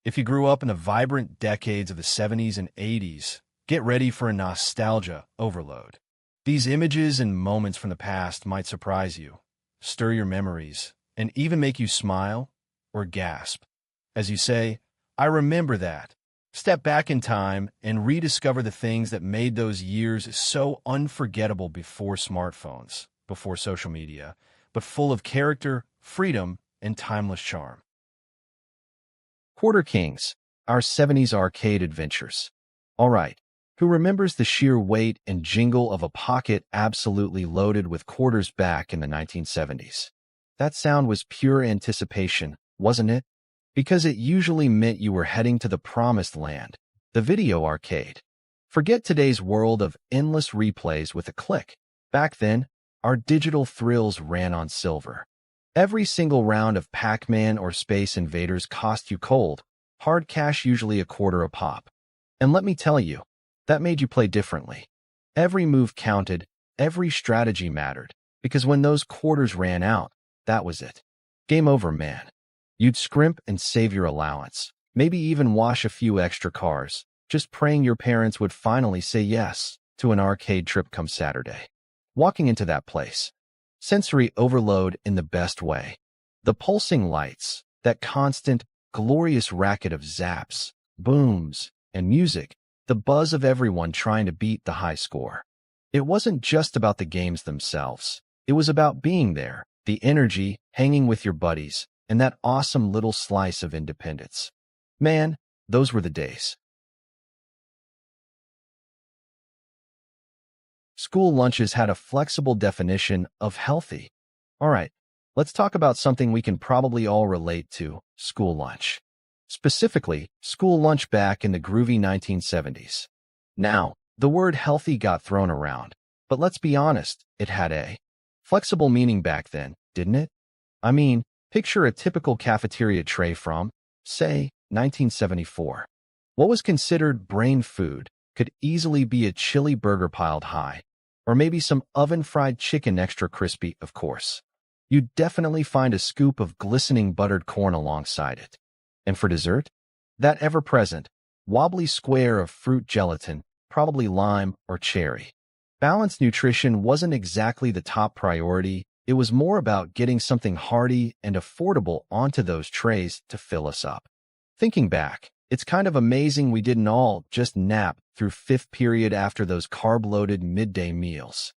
If you grew up in the vibrant decades of the 70s and 80s, get ready for a nostalgia overload. These images and moments from the past might surprise you, stir your memories, and even make you smile or gasp. As you say, I remember that. Step back in time and rediscover the things that made those years so unforgettable before smartphones, before social media, but full of character, freedom, and timeless charm. Quarter Kings, our 70s arcade adventures. All right, who remembers the sheer weight and jingle of a pocket absolutely loaded with quarters back in the 1970s? That sound was pure anticipation, wasn't it? Because it usually meant you were heading to the promised land, the video arcade. Forget today's world of endless replays with a click. Back then, our digital thrills ran on silver. Every single round of Pac-Man or Space Invaders cost you cold, hard cash usually a quarter a pop. And let me tell you, that made you play differently. Every move counted, every strategy mattered, because when those quarters ran out, that was it. Game over, man. You'd scrimp and save your allowance, maybe even wash a few extra cars, just praying your parents would finally say yes to an arcade trip come Saturday. Walking into that place, sensory overload in the best way. The pulsing lights, that constant, glorious racket of zaps, booms, and music, the buzz of everyone trying to beat the high score. It wasn't just about the games themselves. It was about being there, the energy, hanging with your buddies, and that awesome little slice of independence. Man, those were the days. School lunches had a flexible definition of healthy. All right, let's talk about something we can probably all relate to, school lunch. Specifically, school lunch back in the groovy 1970s. Now, the word healthy got thrown around, but let's be honest, it had a flexible meaning back then, didn't it? I mean, picture a typical cafeteria tray from, say, 1974. What was considered brain food could easily be a chili burger piled high, or maybe some oven-fried chicken extra crispy, of course. You'd definitely find a scoop of glistening buttered corn alongside it. And for dessert, that ever-present, wobbly square of fruit gelatin, probably lime or cherry. Balanced nutrition wasn't exactly the top priority. It was more about getting something hearty and affordable onto those trays to fill us up. Thinking back, it's kind of amazing we didn't all just nap through fifth period after those carb-loaded midday meals.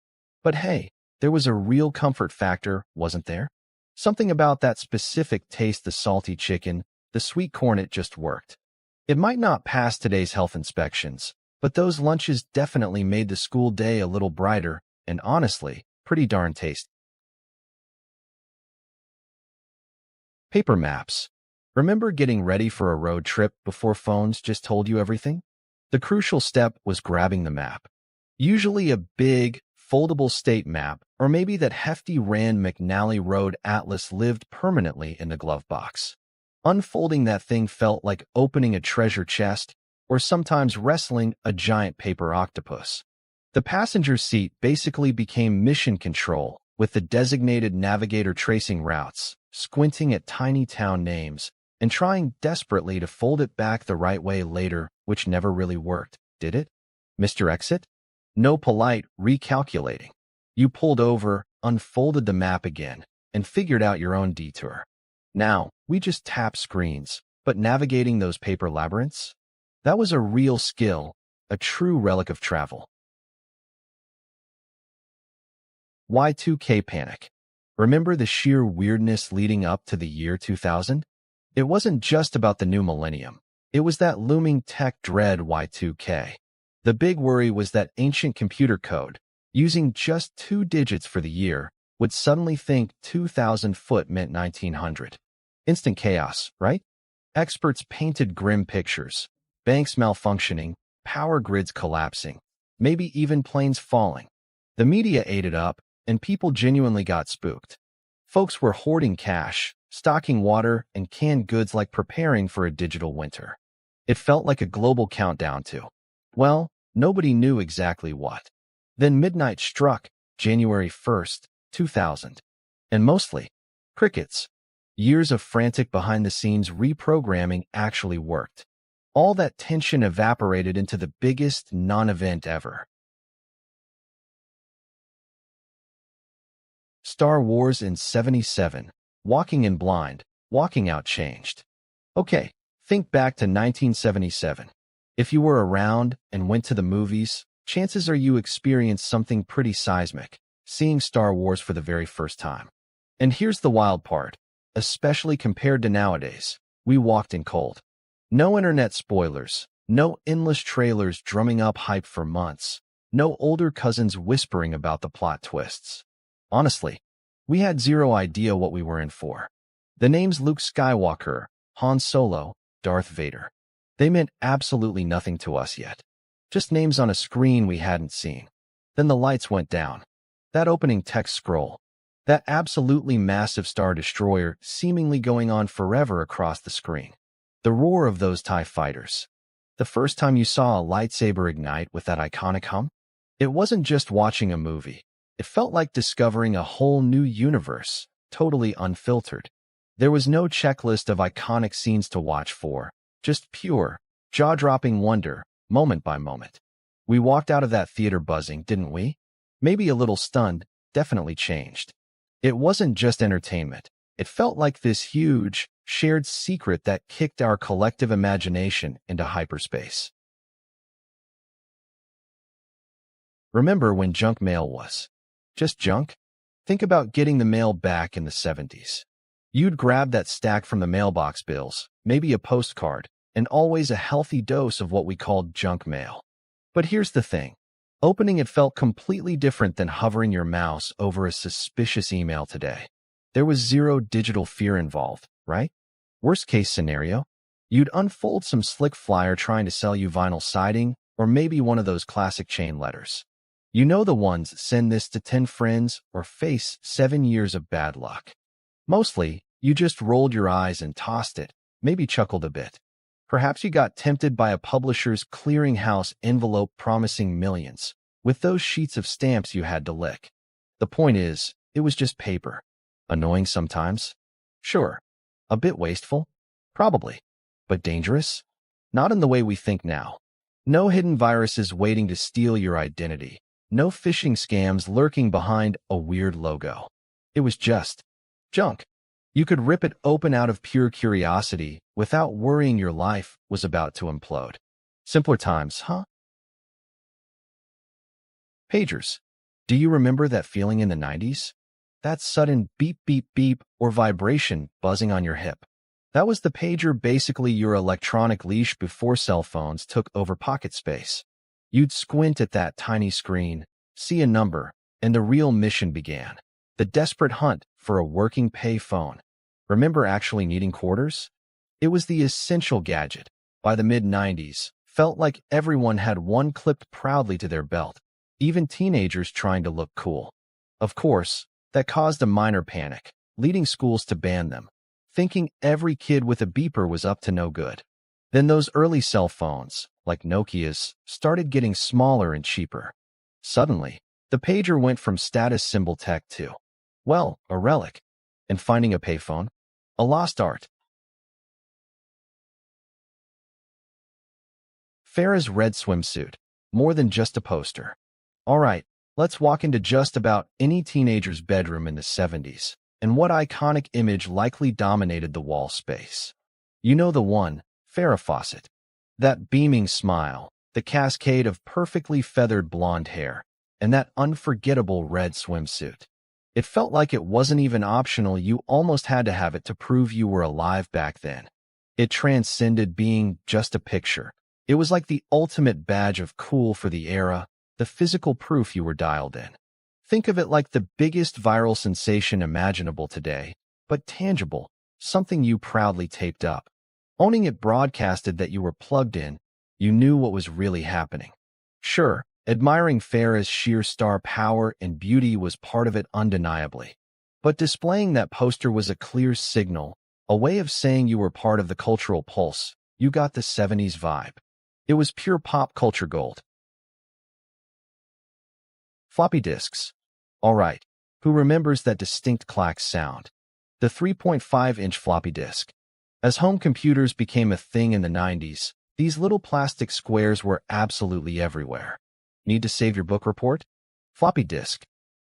But hey, there was a real comfort factor, wasn't there? Something about that specific taste, the salty chicken, the sweet corn, it just worked. It might not pass today's health inspections, but those lunches definitely made the school day a little brighter and honestly, pretty darn tasty. Paper maps. Remember getting ready for a road trip before phones just told you everything? The crucial step was grabbing the map. Usually a big, foldable state map, or maybe that hefty Rand McNally Road Atlas lived permanently in the glove box. Unfolding that thing felt like opening a treasure chest, or sometimes wrestling a giant paper octopus. The passenger seat basically became mission control, with the designated navigator tracing routes, squinting at tiny town names, and trying desperately to fold it back the right way later, which never really worked, did it? Mr. Exit? No polite recalculating. You pulled over, unfolded the map again, and figured out your own detour. Now, we just tap screens, but navigating those paper labyrinths? That was a real skill, a true relic of travel. Y2K panic. Remember the sheer weirdness leading up to the year 2000? It wasn't just about the new millennium. It was that looming tech dread Y2K. The big worry was that ancient computer code, using just 2 digits for the year, would suddenly think 2000 foot meant 1900. Instant chaos, right? Experts painted grim pictures. Banks malfunctioning, power grids collapsing, maybe even planes falling. The media ate it up, and people genuinely got spooked. Folks were hoarding cash, stocking water and canned goods like preparing for a digital winter. It felt like a global countdown to, well, nobody knew exactly what. Then midnight struck, January 1st, 2000. And mostly, crickets. Years of frantic behind-the-scenes reprogramming actually worked. All that tension evaporated into the biggest non-event ever. Star Wars in '77. Walking in blind, walking out changed. Okay, think back to 1977. If you were around and went to the movies, chances are you experienced something pretty seismic, seeing Star Wars for the very first time. And here's the wild part. Especially compared to nowadays, we walked in cold. No internet spoilers, no endless trailers drumming up hype for months, no older cousins whispering about the plot twists. Honestly, we had zero idea what we were in for. The names Luke Skywalker, Han Solo, Darth Vader. They meant absolutely nothing to us yet. Just names on a screen we hadn't seen. Then the lights went down. That opening text scroll. That absolutely massive Star Destroyer seemingly going on forever across the screen. The roar of those TIE fighters. The first time you saw a lightsaber ignite with that iconic hum? It wasn't just watching a movie. It felt like discovering a whole new universe, totally unfiltered. There was no checklist of iconic scenes to watch for, just pure, jaw-dropping wonder, moment by moment. We walked out of that theater buzzing, didn't we? Maybe a little stunned, definitely changed. It wasn't just entertainment. It felt like this huge, shared secret that kicked our collective imagination into hyperspace. Remember when junk mail was just junk? Think about getting the mail back in the '70s. You'd grab that stack from the mailbox bills, maybe a postcard, and always a healthy dose of what we called junk mail. But here's the thing. Opening it felt completely different than hovering your mouse over a suspicious email today. There was zero digital fear involved, right? Worst case scenario, you'd unfold some slick flyer trying to sell you vinyl siding, or maybe one of those classic chain letters. You know the ones, send this to 10 friends or face 7 years of bad luck. Mostly, you just rolled your eyes and tossed it, maybe chuckled a bit. Perhaps you got tempted by a publisher's clearinghouse envelope promising millions, with those sheets of stamps you had to lick. The point is, it was just paper. Annoying sometimes? Sure. A bit wasteful? Probably. But dangerous? Not in the way we think now. No hidden viruses waiting to steal your identity. No phishing scams lurking behind a weird logo. It was just junk. You could rip it open out of pure curiosity without worrying your life was about to implode. Simpler times, huh? Pagers. Do you remember that feeling in the '90s? That sudden beep, beep, beep, or vibration buzzing on your hip. That was the pager, basically your electronic leash before cell phones took over pocket space. You'd squint at that tiny screen, see a number, and the real mission began. The desperate hunt for a working pay phone. Remember actually needing quarters? It was the essential gadget. By the mid-'90s, felt like everyone had one clipped proudly to their belt, even teenagers trying to look cool. Of course, that caused a minor panic, leading schools to ban them, thinking every kid with a beeper was up to no good. Then those early cell phones, like Nokia's, started getting smaller and cheaper. Suddenly, the pager went from status symbol tech to, well, a relic. And finding a payphone? A lost art. Farrah's red swimsuit. More than just a poster. All right, let's walk into just about any teenager's bedroom in the '70s, and what iconic image likely dominated the wall space. You know the one, Farrah Fawcett. That beaming smile, the cascade of perfectly feathered blonde hair, and that unforgettable red swimsuit. It felt like it wasn't even optional, you almost had to have it to prove you were alive back then. It transcended being just a picture. It was like the ultimate badge of cool for the era, the physical proof you were dialed in. Think of it like the biggest viral sensation imaginable today, but tangible, something you proudly taped up. Owning it broadcasted that you were plugged in, you knew what was really happening. Sure, admiring Farrah's sheer star power and beauty was part of it undeniably. But displaying that poster was a clear signal, a way of saying you were part of the cultural pulse. You got the '70s vibe. It was pure pop culture gold. Floppy disks. All right, who remembers that distinct clack sound? The 3.5-inch floppy disk. As home computers became a thing in the 90s, these little plastic squares were absolutely everywhere. Need to save your book report? Floppy disk.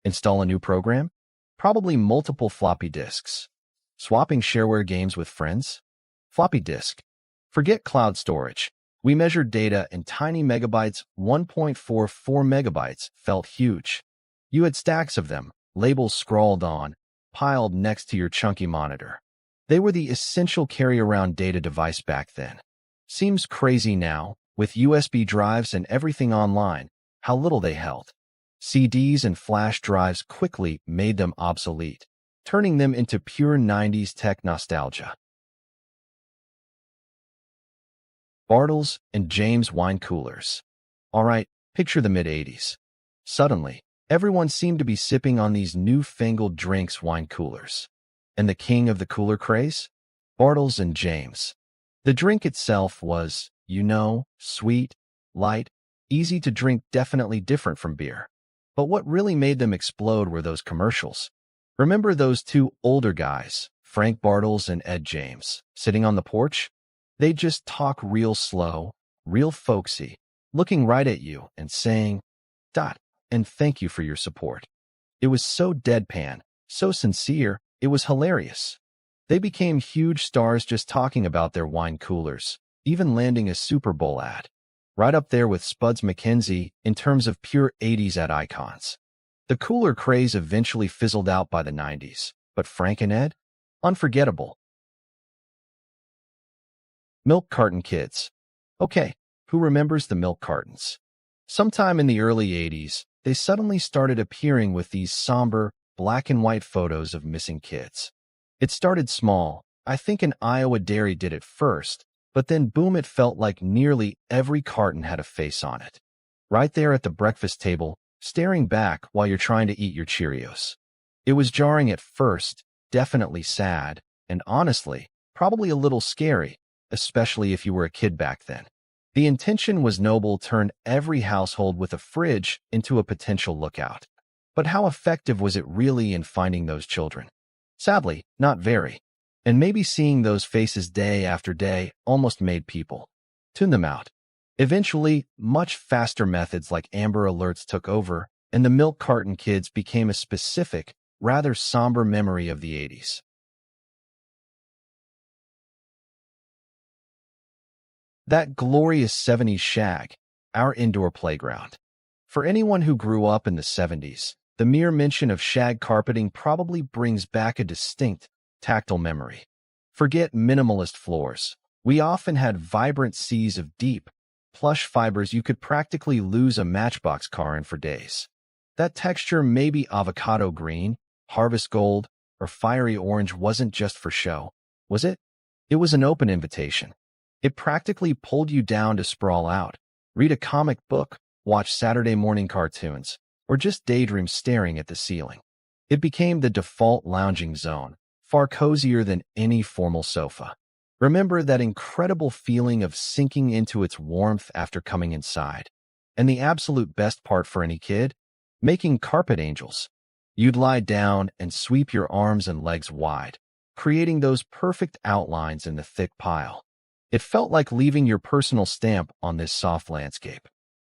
Install a new program? Probably multiple floppy disks. Swapping shareware games with friends? Floppy disk. Forget cloud storage. We measured data in tiny megabytes. 1.44 megabytes felt huge. You had stacks of them, labels scrawled on, piled next to your chunky monitor. They were the essential carry-around data device back then. Seems crazy now, with USB drives and everything online, how little they held. CDs and flash drives quickly made them obsolete, turning them into pure 90s tech nostalgia. Bartles and James wine coolers. All right, picture the mid-80s. Suddenly, everyone seemed to be sipping on these newfangled drinks, wine coolers. And the king of the cooler craze? Bartles and James. The drink itself was, sweet, light, easy to drink, definitely different from beer. But what really made them explode were those commercials. Remember those two older guys, Frank Bartles and Ed James, sitting on the porch? They'd just talk real slow, real folksy, looking right at you and saying, and thank you for your support. It was so deadpan, so sincere, it was hilarious. They became huge stars just talking about their wine coolers, even landing a Super Bowl ad. Right up there with Spuds MacKenzie in terms of pure 80s ad icons. The cooler craze eventually fizzled out by the 90s, but Frank and Ed? Unforgettable. Milk carton kids. Okay, who remembers the milk cartons? Sometime in the early 80s, they suddenly started appearing with these somber, black and white photos of missing kids. It started small. I think an Iowa dairy did it first, but then boom, it felt like nearly every carton had a face on it. Right there at the breakfast table, staring back while you're trying to eat your Cheerios. It was jarring at first, definitely sad, and honestly, probably a little scary, especially if you were a kid back then. The intention was noble, turn every household with a fridge into a potential lookout. But how effective was it really in finding those children? Sadly, not very. And maybe seeing those faces day after day almost made people tune them out. Eventually, much faster methods like Amber Alerts took over, and the milk carton kids became a specific, rather somber memory of the 80s. That glorious 70s shag, our indoor playground. For anyone who grew up in the 70s, the mere mention of shag carpeting probably brings back a distinct, tactile memory. Forget minimalist floors. We often had vibrant seas of deep, plush fibers you could practically lose a Matchbox car in for days. That texture, maybe avocado green, harvest gold, or fiery orange, wasn't just for show, was it? It was an open invitation. It practically pulled you down to sprawl out, read a comic book, watch Saturday morning cartoons, or just daydream staring at the ceiling. It became the default lounging zone, far cozier than any formal sofa. Remember that incredible feeling of sinking into its warmth after coming inside. And the absolute best part for any kid? Making carpet angels. You'd lie down and sweep your arms and legs wide, creating those perfect outlines in the thick pile. It felt like leaving your personal stamp on this soft landscape.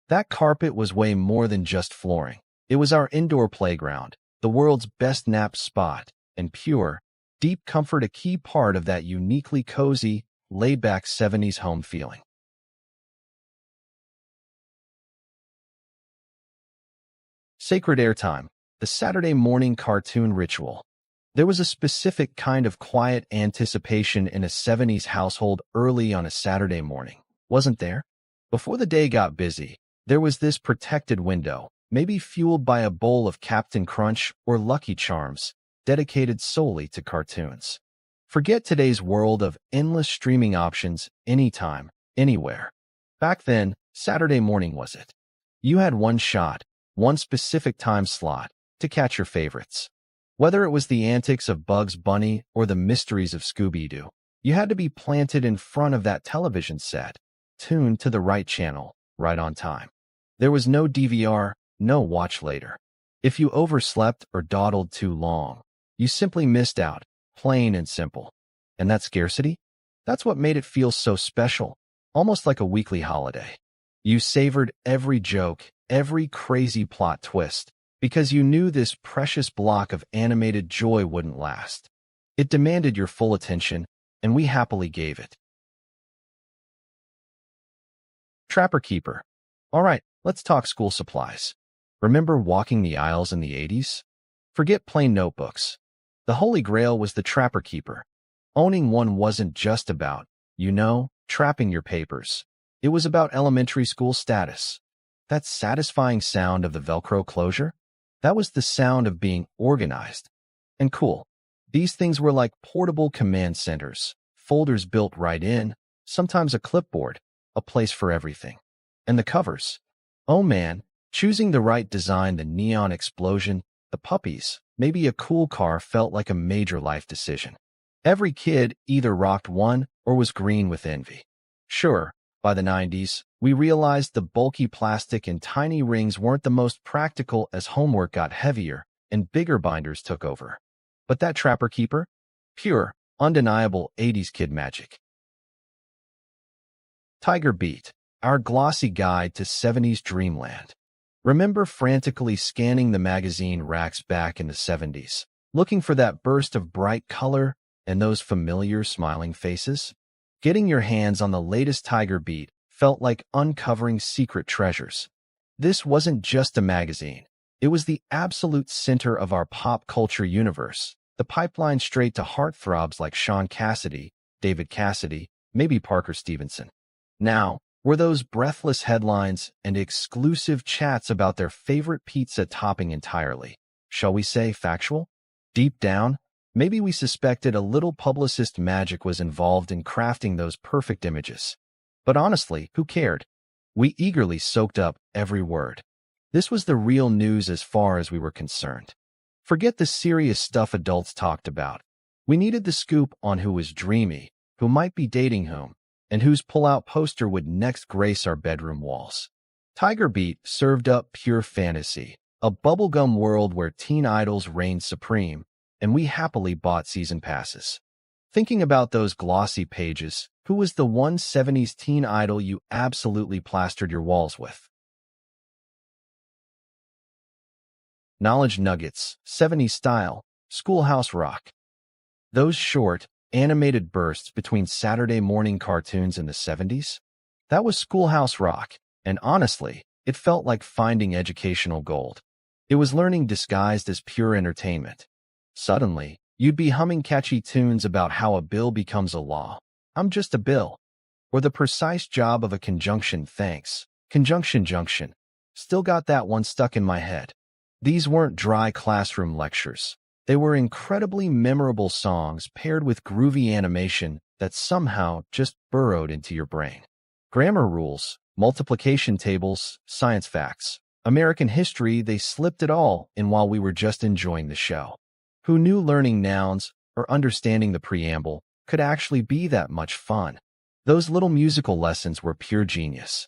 That carpet was way more than just flooring. It was our indoor playground, the world's best nap spot, and pure, deep comfort, a key part of that uniquely cozy, laid-back 70s home feeling. Sacred airtime, the Saturday morning cartoon ritual. There was a specific kind of quiet anticipation in a 70s household early on a Saturday morning, wasn't there? Before the day got busy, there was this protected window, maybe fueled by a bowl of Captain Crunch or Lucky Charms, dedicated solely to cartoons. Forget today's world of endless streaming options, anytime, anywhere. Back then, Saturday morning was it. You had one shot, one specific time slot, to catch your favorites. Whether it was the antics of Bugs Bunny or the mysteries of Scooby-Doo, you had to be planted in front of that television set, tuned to the right channel, right on time. There was no DVR, no watch later. If you overslept or dawdled too long, you simply missed out, plain and simple. And that scarcity? That's what made it feel so special, almost like a weekly holiday. You savored every joke, every crazy plot twist, because you knew this precious block of animated joy wouldn't last. It demanded your full attention, and we happily gave it. Trapper Keeper. All right, let's talk school supplies. Remember walking the aisles in the 80s? Forget plain notebooks. The Holy Grail was the Trapper Keeper. Owning one wasn't just about, trapping your papers. It was about elementary school status. That satisfying sound of the Velcro closure? That was the sound of being organized. And cool. These things were like portable command centers, folders built right in, sometimes a clipboard, a place for everything. And the covers. Oh man, choosing the right design, the neon explosion, the puppies, maybe a cool car felt like a major life decision. Every kid either rocked one or was green with envy. Sure, by the 90s, we realized the bulky plastic and tiny rings weren't the most practical as homework got heavier and bigger binders took over. But that Trapper Keeper? Pure, undeniable 80s kid magic. Tiger Beat, our glossy guide to 70s dreamland. Remember frantically scanning the magazine racks back in the 70s, looking for that burst of bright color and those familiar smiling faces? Getting your hands on the latest Tiger Beat felt like uncovering secret treasures. This wasn't just a magazine. It was the absolute center of our pop culture universe, the pipeline straight to heartthrobs like Sean Cassidy, David Cassidy, maybe Parker Stevenson. Now, were those breathless headlines and exclusive chats about their favorite pizza topping entirely, shall we say, factual? Deep down, maybe we suspected a little publicist magic was involved in crafting those perfect images. But honestly, who cared? We eagerly soaked up every word. This was the real news as far as we were concerned. Forget the serious stuff adults talked about. We needed the scoop on who was dreamy, who might be dating whom, and whose pull-out poster would next grace our bedroom walls. Tiger Beat served up pure fantasy, a bubblegum world where teen idols reigned supreme, and we happily bought season passes. Thinking about those glossy pages, who was the one 70s teen idol you absolutely plastered your walls with? Knowledge Nuggets, 70s style, Schoolhouse Rock. Those short, animated bursts between Saturday morning cartoons in the 70s? That was Schoolhouse Rock, and honestly, it felt like finding educational gold. It was learning disguised as pure entertainment. Suddenly, you'd be humming catchy tunes about how a bill becomes a law. I'm just a bill. Or the precise job of a conjunction, thanks. Conjunction junction. Still got that one stuck in my head. These weren't dry classroom lectures. They were incredibly memorable songs paired with groovy animation that somehow just burrowed into your brain. Grammar rules, multiplication tables, science facts, American history, they slipped it all in while we were just enjoying the show. Who knew learning nouns or understanding the preamble could actually be that much fun? Those little musical lessons were pure genius.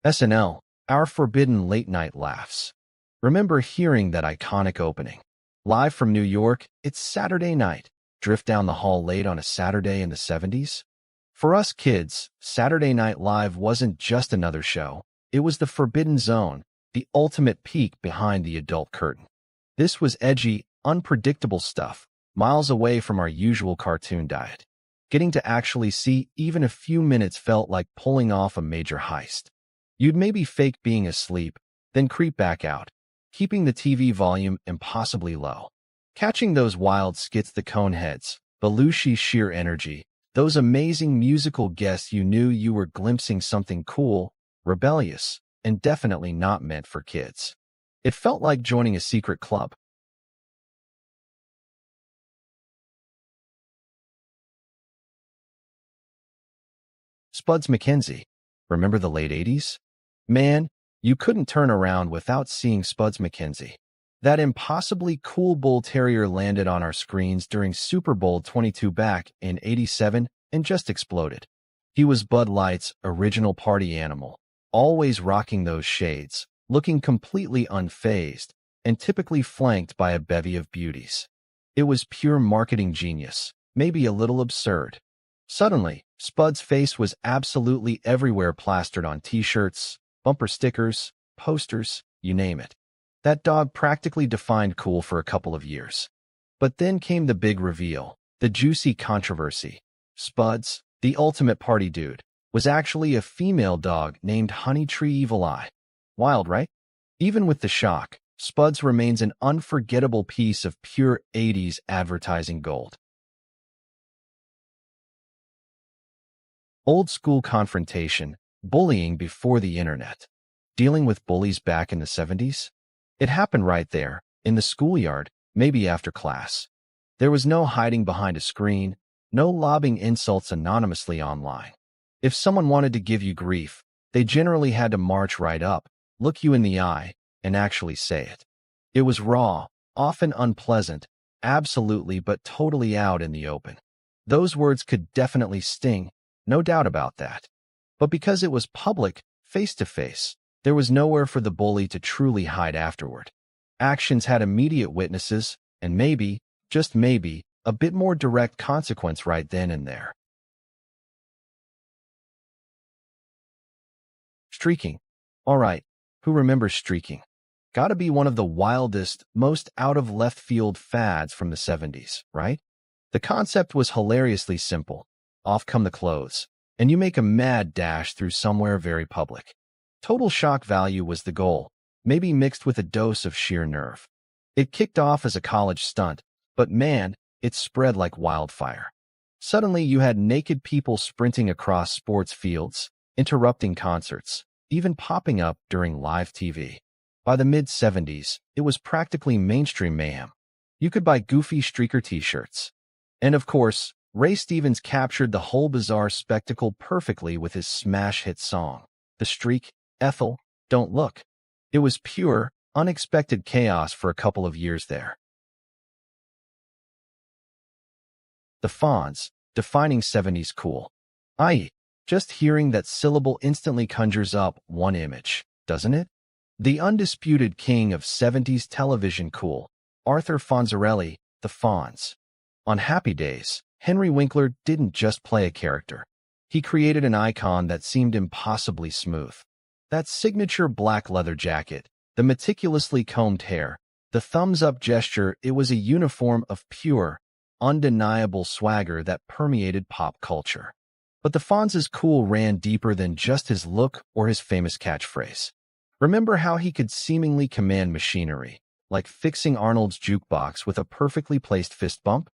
SNL, our forbidden late-night laughs. Remember hearing that iconic opening? Live from New York, it's Saturday night. Drift down the hall late on a Saturday in the 70s? For us kids, Saturday Night Live wasn't just another show. It was the forbidden zone, the ultimate peek behind the adult curtain. This was edgy, unpredictable stuff, miles away from our usual cartoon diet. Getting to actually see even a few minutes felt like pulling off a major heist. You'd maybe fake being asleep, then creep back out, keeping the TV volume impossibly low. Catching those wild skits, the Coneheads, Belushi's sheer energy, those amazing musical guests, you knew you were glimpsing something cool, rebellious, and definitely not meant for kids. It felt like joining a secret club. Spuds MacKenzie. Remember the late 80s? Man, you couldn't turn around without seeing Spuds MacKenzie. That impossibly cool bull terrier landed on our screens during Super Bowl 22 back in '87 and just exploded. He was Bud Light's original party animal, always rocking those shades, looking completely unfazed, and typically flanked by a bevy of beauties. It was pure marketing genius, maybe a little absurd. Suddenly, Spud's face was absolutely everywhere, plastered on t-shirts, bumper stickers, posters, you name it. That dog practically defined cool for a couple of years. But then came the big reveal, the juicy controversy. Spuds, the ultimate party dude, was actually a female dog named Honeytree Evil Eye. Wild, right? Even with the shock, Spuds remains an unforgettable piece of pure 80s advertising gold. Old school confrontation, bullying before the internet. Dealing with bullies back in the 70s? It happened right there, in the schoolyard, maybe after class. There was no hiding behind a screen, no lobbing insults anonymously online. If someone wanted to give you grief, they generally had to march right up, look you in the eye, and actually say it. It was raw, often unpleasant, absolutely but totally out in the open. Those words could definitely sting, no doubt about that. But because it was public, face-to-face, there was nowhere for the bully to truly hide afterward. Actions had immediate witnesses, and maybe, just maybe, a bit more direct consequence right then and there. Streaking. All right, who remembers streaking? Gotta be one of the wildest, most out-of-left-field fads from the 70s, right? The concept was hilariously simple. Off come the clothes, and you make a mad dash through somewhere very public. Total shock value was the goal, maybe mixed with a dose of sheer nerve. It kicked off as a college stunt, but man, it spread like wildfire. Suddenly you had naked people sprinting across sports fields, interrupting concerts, even popping up during live TV. By the mid-70s, it was practically mainstream mayhem. You could buy goofy streaker t-shirts. And of course, Ray Stevens captured the whole bizarre spectacle perfectly with his smash hit song, The Streak, Ethel, Don't Look. It was pure, unexpected chaos for a couple of years there. The Fonz, defining 70s cool. I.e., just hearing that syllable instantly conjures up one image, doesn't it? The undisputed king of 70s television cool, Arthur Fonzarelli, the Fonz. On Happy Days, Henry Winkler didn't just play a character. He created an icon that seemed impossibly smooth. That signature black leather jacket, the meticulously combed hair, the thumbs-up gesture, it was a uniform of pure, undeniable swagger that permeated pop culture. But the Fonz's cool ran deeper than just his look or his famous catchphrase. Remember how he could seemingly command machinery, like fixing Arnold's jukebox with a perfectly placed fist bump?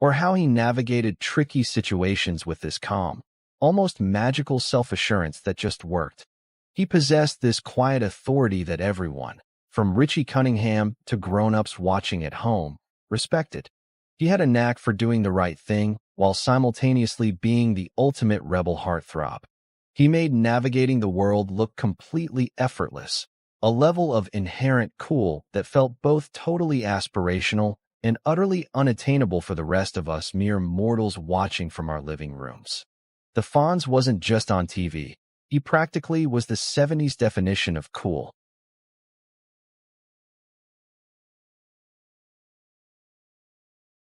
Or how he navigated tricky situations with this calm, almost magical self-assurance that just worked. He possessed this quiet authority that everyone, from Richie Cunningham to grown-ups watching at home, respected. He had a knack for doing the right thing while simultaneously being the ultimate rebel heartthrob. He made navigating the world look completely effortless, a level of inherent cool that felt both totally aspirational and utterly unattainable for the rest of us mere mortals watching from our living rooms. The Fonz wasn't just on TV. He practically was the 70s definition of cool.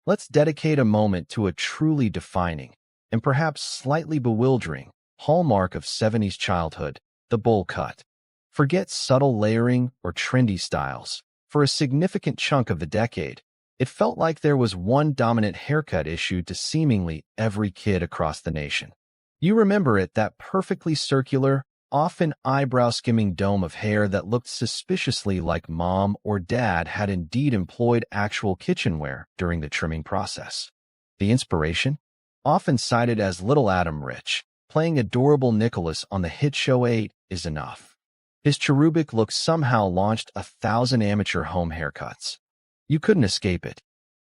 Let's dedicate a moment to a truly defining, and perhaps slightly bewildering, hallmark of 70s childhood, the bowl cut. Forget subtle layering or trendy styles. For a significant chunk of the decade, it felt like there was one dominant haircut issued to seemingly every kid across the nation. You remember it, that perfectly circular, often eyebrow-skimming dome of hair that looked suspiciously like mom or dad had indeed employed actual kitchenware during the trimming process. The inspiration? Often cited as Little Adam Rich, playing adorable Nicholas on the hit show 8, is enough. His cherubic look somehow launched 1,000 amateur home haircuts. You couldn't escape it.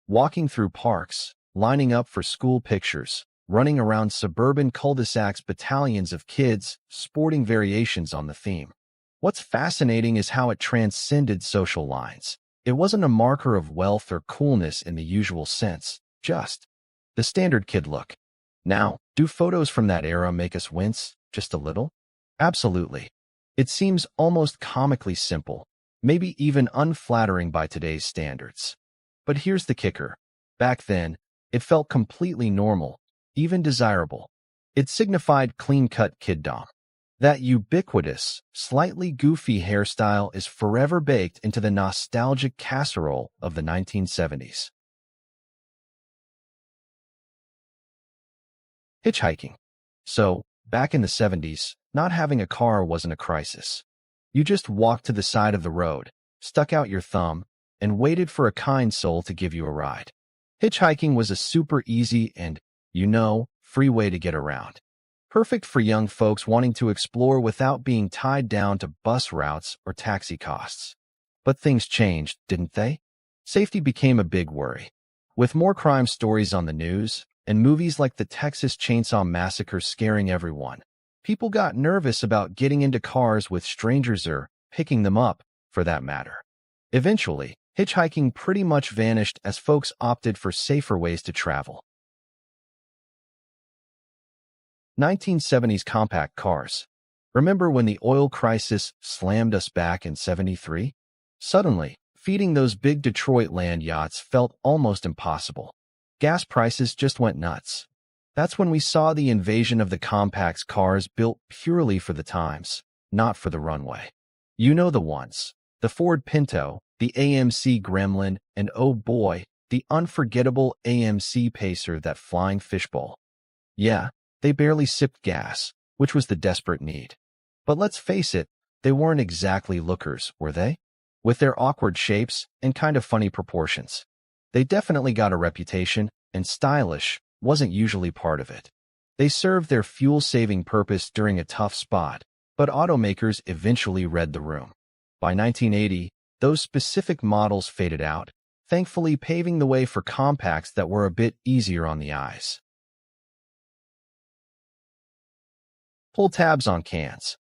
Walking through parks, lining up for school pictures, running around suburban cul-de-sacs, battalions of kids, sporting variations on the theme. What's fascinating is how it transcended social lines. It wasn't a marker of wealth or coolness in the usual sense, just the standard kid look. Now, do photos from that era make us wince, just a little? Absolutely. It seems almost comically simple, maybe even unflattering by today's standards. But here's the kicker. Back then, it felt completely normal, even desirable. It signified clean-cut kiddom. That ubiquitous, slightly goofy hairstyle is forever baked into the nostalgic casserole of the 1970s. Hitchhiking. So, back in the 70s, not having a car wasn't a crisis. You just walked to the side of the road, stuck out your thumb, and waited for a kind soul to give you a ride. Hitchhiking was a super easy and, free way to get around. Perfect for young folks wanting to explore without being tied down to bus routes or taxi costs. But things changed, didn't they? Safety became a big worry. With more crime stories on the news, and movies like the Texas Chainsaw Massacre scaring everyone, people got nervous about getting into cars with strangers or picking them up, for that matter. Eventually, hitchhiking pretty much vanished as folks opted for safer ways to travel. 1970s compact cars. Remember when the oil crisis slammed us back in '73? Suddenly, feeding those big Detroit land yachts felt almost impossible. Gas prices just went nuts. That's when we saw the invasion of the compacts, cars built purely for the times, not for the runway. You know the ones. The Ford Pinto, the AMC Gremlin, and oh boy, the unforgettable AMC Pacer, that flying fishbowl. Yeah, they barely sipped gas, which was the desperate need. But let's face it, they weren't exactly lookers, were they? With their awkward shapes and kind of funny proportions. They definitely got a reputation, and stylish wasn't usually part of it. They served their fuel-saving purpose during a tough spot, but automakers eventually read the room. By 1980, those specific models faded out, thankfully paving the way for compacts that were a bit easier on the eyes. Pull tabs on cans.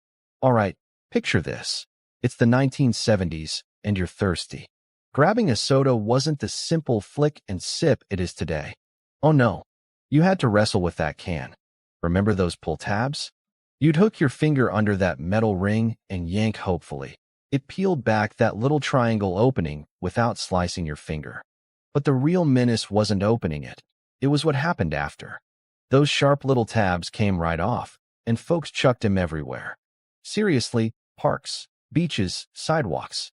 Alright, picture this. It's the 1970s, and you're thirsty. Grabbing a soda wasn't the simple flick and sip it is today. Oh no, you had to wrestle with that can. Remember those pull tabs? You'd hook your finger under that metal ring and yank hopefully. It peeled back that little triangle opening without slicing your finger. But the real menace wasn't opening it. It was what happened after. Those sharp little tabs came right off, and folks chucked them everywhere. Seriously, parks, beaches, sidewalks.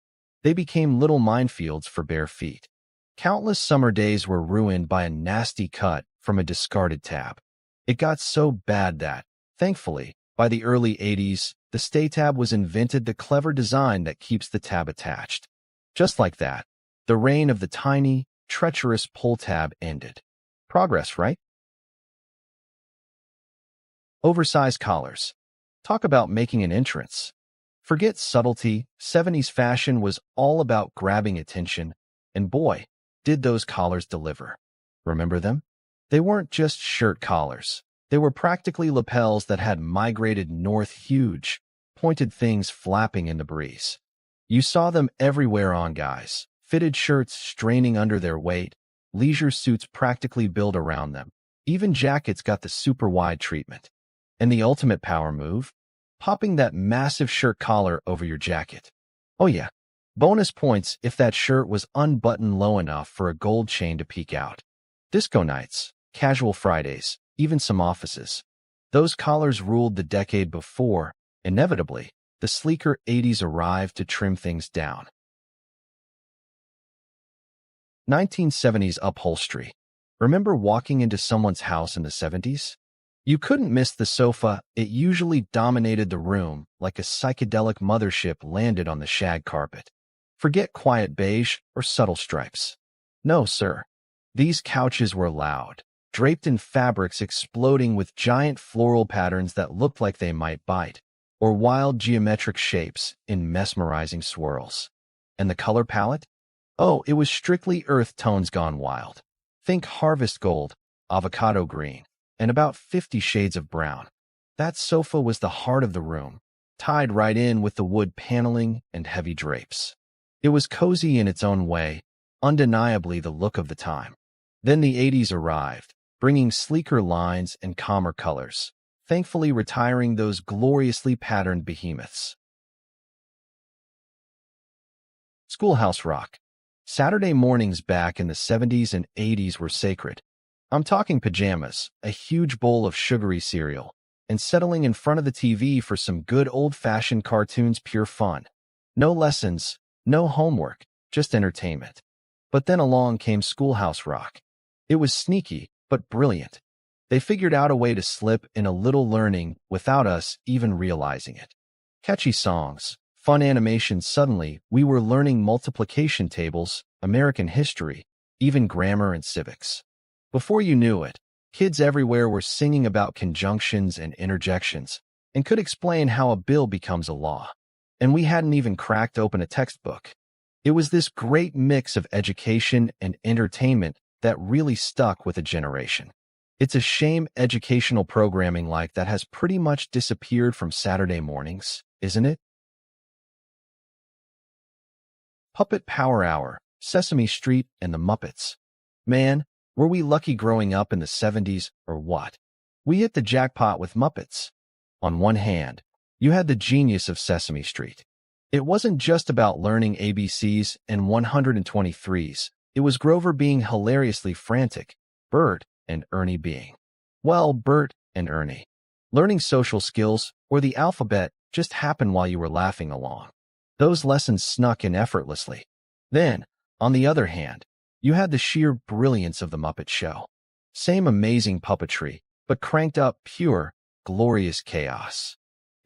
They became little minefields for bare feet. Countless summer days were ruined by a nasty cut from a discarded tab. It got so bad that, thankfully, by the early '80s, the Stay Tab was invented, the clever design that keeps the tab attached. Just like that, the reign of the tiny, treacherous pull tab ended. Progress, right? Oversized collars. Talk about making an entrance. Forget subtlety, '70s fashion was all about grabbing attention, and boy, did those collars deliver. Remember them? They weren't just shirt collars. They were practically lapels that had migrated north, huge, pointed things flapping in the breeze. You saw them everywhere on guys, fitted shirts straining under their weight, leisure suits practically built around them. Even jackets got the super wide treatment. And the ultimate power move? Popping that massive shirt collar over your jacket. Oh yeah, bonus points if that shirt was unbuttoned low enough for a gold chain to peek out. Disco nights, casual Fridays, even some offices. Those collars ruled the decade before, inevitably, the sleeker '80s arrived to trim things down. 1970s upholstery. Remember walking into someone's house in the '70s? You couldn't miss the sofa. It usually dominated the room like a psychedelic mothership landed on the shag carpet. Forget quiet beige or subtle stripes. No, sir. These couches were loud, draped in fabrics exploding with giant floral patterns that looked like they might bite, or wild geometric shapes in mesmerizing swirls. And the color palette? Oh, it was strictly earth tones gone wild. Think harvest gold, avocado green, and about 50 shades of brown. That sofa was the heart of the room, tied right in with the wood paneling and heavy drapes. It was cozy in its own way, undeniably the look of the time. Then the '80s arrived, bringing sleeker lines and calmer colors, thankfully retiring those gloriously patterned behemoths. Schoolhouse Rock. Saturday mornings back in the 70s and 80s were sacred. I'm talking pajamas, a huge bowl of sugary cereal, and settling in front of the TV for some good old-fashioned cartoons, pure fun. No lessons, no homework, just entertainment. But then along came Schoolhouse Rock. It was sneaky, but brilliant. They figured out a way to slip in a little learning without us even realizing it. Catchy songs, fun animations. Suddenly, we were learning multiplication tables, American history, even grammar and civics. Before you knew it, kids everywhere were singing about conjunctions and interjections and could explain how a bill becomes a law. And we hadn't even cracked open a textbook. It was this great mix of education and entertainment that really stuck with a generation. It's a shame educational programming like that has pretty much disappeared from Saturday mornings, isn't it? Puppet Power Hour, Sesame Street, and the Muppets. Man, were we lucky growing up in the 70s or what? We hit the jackpot with Muppets. On one hand, you had the genius of Sesame Street. It wasn't just about learning ABCs and 123s. It was Grover being hilariously frantic, Bert and Ernie being, well, Bert and Ernie. Learning social skills or the alphabet just happened while you were laughing along. Those lessons snuck in effortlessly. Then, on the other hand, you had the sheer brilliance of the Muppet Show. Same amazing puppetry, but cranked up pure, glorious chaos.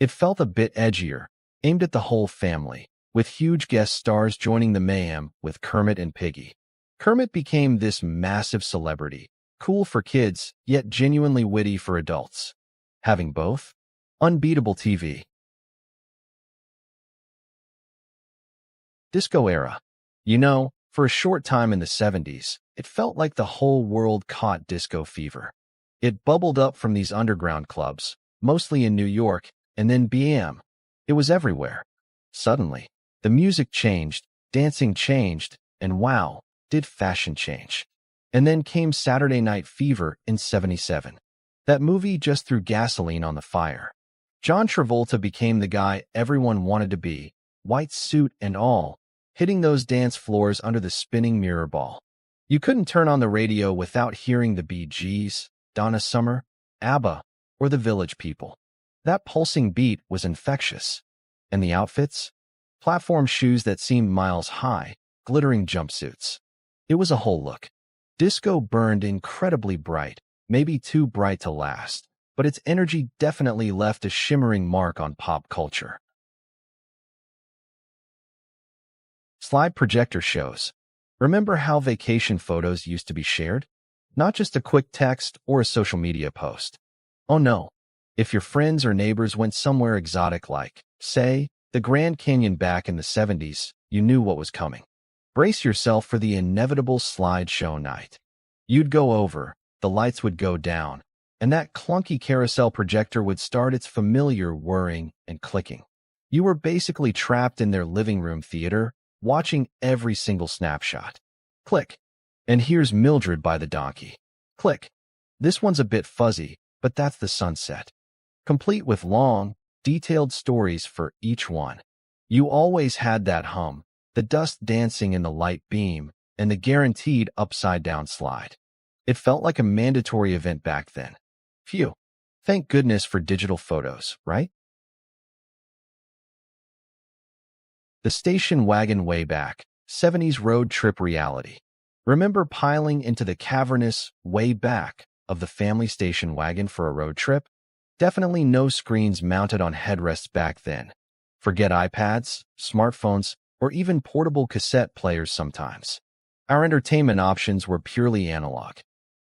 It felt a bit edgier, aimed at the whole family, with huge guest stars joining the mayhem with Kermit and Piggy. Kermit became this massive celebrity, cool for kids, yet genuinely witty for adults. Having both? Unbeatable TV. Disco era. You know, for a short time in the 70s, it felt like the whole world caught disco fever. It bubbled up from these underground clubs, mostly in New York, and then bam, it was everywhere. Suddenly, the music changed, dancing changed, and wow, did fashion change. And then came Saturday Night Fever in '77. That movie just threw gasoline on the fire. John Travolta became the guy everyone wanted to be, white suit and all, hitting those dance floors under the spinning mirror ball. You couldn't turn on the radio without hearing the Bee Gees, Donna Summer, ABBA, or the Village People. That pulsing beat was infectious. And the outfits? Platform shoes that seemed miles high, glittering jumpsuits. It was a whole look. Disco burned incredibly bright, maybe too bright to last, but its energy definitely left a shimmering mark on pop culture. Slide projector shows. Remember how vacation photos used to be shared? Not just a quick text or a social media post. Oh no. If your friends or neighbors went somewhere exotic like, say, the Grand Canyon back in the 70s, you knew what was coming. Brace yourself for the inevitable slideshow night. You'd go over, the lights would go down, and that clunky carousel projector would start its familiar whirring and clicking. You were basically trapped in their living room theater, watching every single snapshot. Click. And here's Mildred by the donkey. Click. This one's a bit fuzzy, but that's the sunset. Complete with long, detailed stories for each one. You always had that hum, the dust dancing in the light beam, and the guaranteed upside-down slide. It felt like a mandatory event back then. Phew. Thank goodness for digital photos, right? The station wagon way back, 70s road trip reality. Remember piling into the cavernous way back of the family station wagon for a road trip? Definitely no screens mounted on headrests back then. Forget iPads, smartphones, or even portable cassette players sometimes. Our entertainment options were purely analog.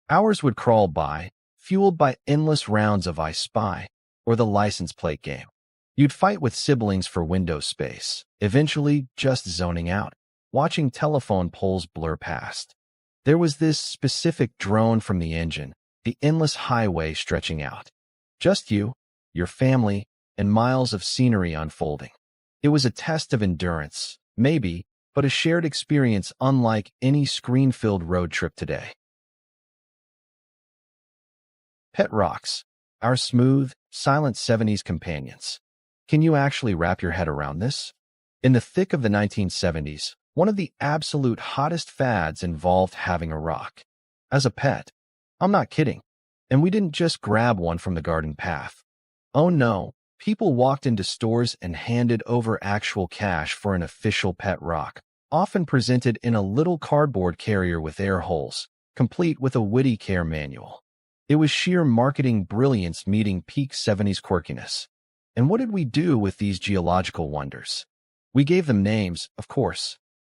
Hours would crawl by, fueled by endless rounds of I Spy or the license plate game. You'd fight with siblings for window space, eventually just zoning out, watching telephone poles blur past. There was this specific drone from the engine, the endless highway stretching out. Just you, your family, and miles of scenery unfolding. It was a test of endurance, maybe, but a shared experience unlike any screen-filled road trip today. Pet rocks, our smooth, silent 70s companions. Can you actually wrap your head around this? In the thick of the 1970s, One of the absolute hottest fads involved having a rock as a pet. I'm not kidding. And we didn't just grab one from the garden path. Oh no, people walked into stores and handed over actual cash for an official pet rock, often presented in a little cardboard carrier with air holes, complete with a witty care manual. It was sheer marketing brilliance meeting peak 70s quirkiness. And what did we do with these geological wonders? We gave them names, of course.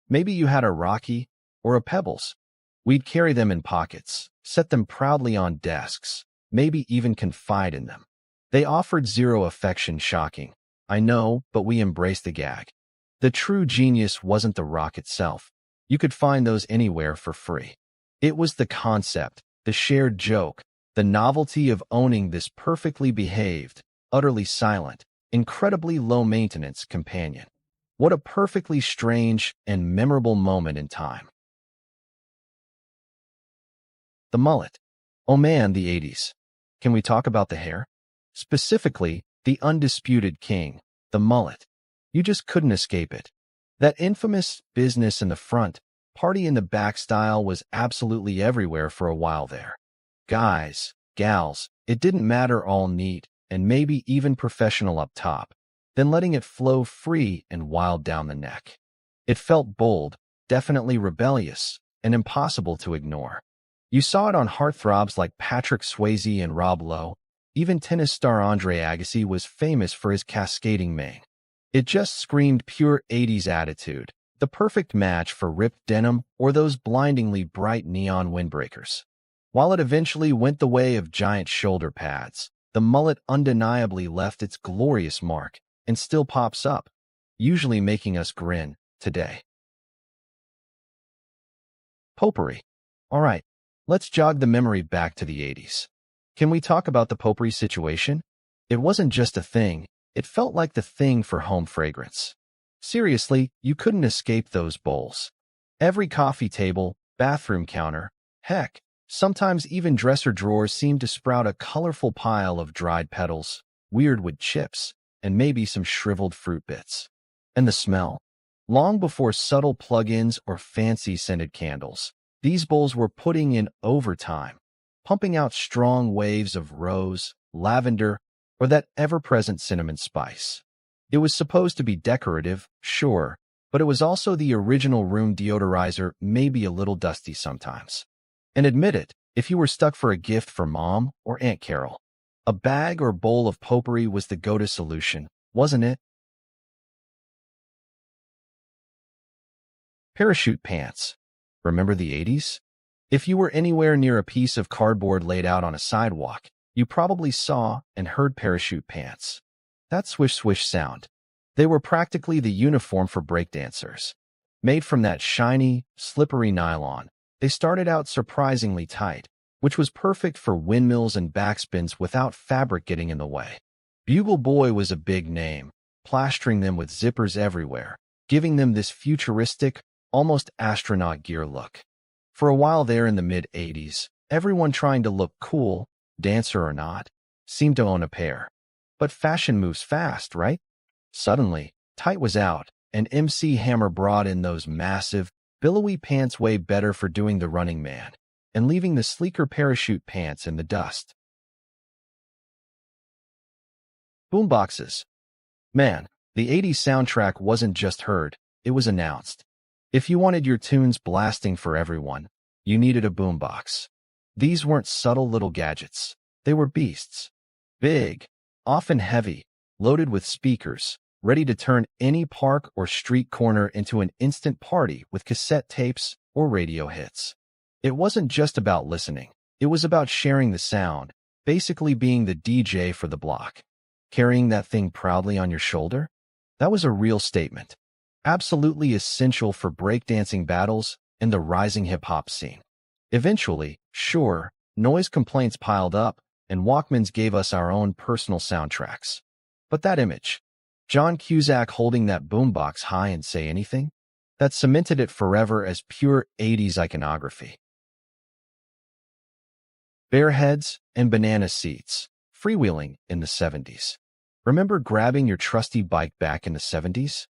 Maybe you had a Rocky or a Pebbles. We'd carry them in pockets, set them proudly on desks, maybe even confide in them. They offered zero affection, shocking. I know, but we embraced the gag. The true genius wasn't the rock itself. You could find those anywhere for free. It was the concept, the shared joke, the novelty of owning this perfectly behaved, utterly silent, incredibly low-maintenance companion. What a perfectly strange and memorable moment in time. The mullet. Oh man, the 80s. Can we talk about the hair? Specifically, the undisputed king, the mullet. You just couldn't escape it. That infamous business in the front, party in the back style was absolutely everywhere for a while there. Guys, gals, it didn't matter, all neat, and maybe even professional up top, then letting it flow free and wild down the neck. It felt bold, definitely rebellious, and impossible to ignore. You saw it on heartthrobs like Patrick Swayze and Rob Lowe. Even tennis star Andre Agassi was famous for his cascading mane. It just screamed pure 80s attitude, the perfect match for ripped denim or those blindingly bright neon windbreakers. While it eventually went the way of giant shoulder pads, the mullet undeniably left its glorious mark and still pops up, usually making us grin today. Potpourri. All right, let's jog the memory back to the 80s. Can we talk about the potpourri situation? It wasn't just a thing, it felt like the thing for home fragrance. Seriously, you couldn't escape those bowls. Every coffee table, bathroom counter, heck, sometimes even dresser drawers seemed to sprout a colorful pile of dried petals, weird wood chips, and maybe some shriveled fruit bits. And the smell. Long before subtle plug-ins or fancy scented candles, these bowls were putting in overtime, pumping out strong waves of rose, lavender, or that ever-present cinnamon spice. It was supposed to be decorative, sure, but it was also the original room deodorizer, maybe a little dusty sometimes. And admit it, if you were stuck for a gift for Mom or Aunt Carol, a bag or bowl of potpourri was the go-to solution, wasn't it? Parachute pants. Remember the 80s? If you were anywhere near a piece of cardboard laid out on a sidewalk, you probably saw and heard parachute pants. That swish-swish sound. They were practically the uniform for breakdancers. Made from that shiny, slippery nylon, they started out surprisingly tight, which was perfect for windmills and backspins without fabric getting in the way. Bugle Boy was a big name, plastering them with zippers everywhere, giving them this futuristic, almost astronaut gear look. For a while there in the mid-80s, everyone trying to look cool, dancer or not, seemed to own a pair. But fashion moves fast, right? Suddenly, tight was out, and MC Hammer brought in those massive, billowy pants way better for doing the running man, and leaving the sleeker parachute pants in the dust. Boomboxes. Man, the 80s soundtrack wasn't just heard, it was announced. If you wanted your tunes blasting for everyone, you needed a boombox. These weren't subtle little gadgets. They were beasts. Big, often heavy, loaded with speakers, ready to turn any park or street corner into an instant party with cassette tapes or radio hits. It wasn't just about listening. It was about sharing the sound, basically being the DJ for the block. Carrying that thing proudly on your shoulder? That was a real statement. Absolutely essential for breakdancing battles and the rising hip-hop scene. Eventually, sure, noise complaints piled up, and Walkmans gave us our own personal soundtracks. But that image, John Cusack holding that boombox high and say anything, that cemented it forever as pure 80s iconography. Bear heads and banana seats, freewheeling in the 70s. Remember grabbing your trusty bike back in the 70s?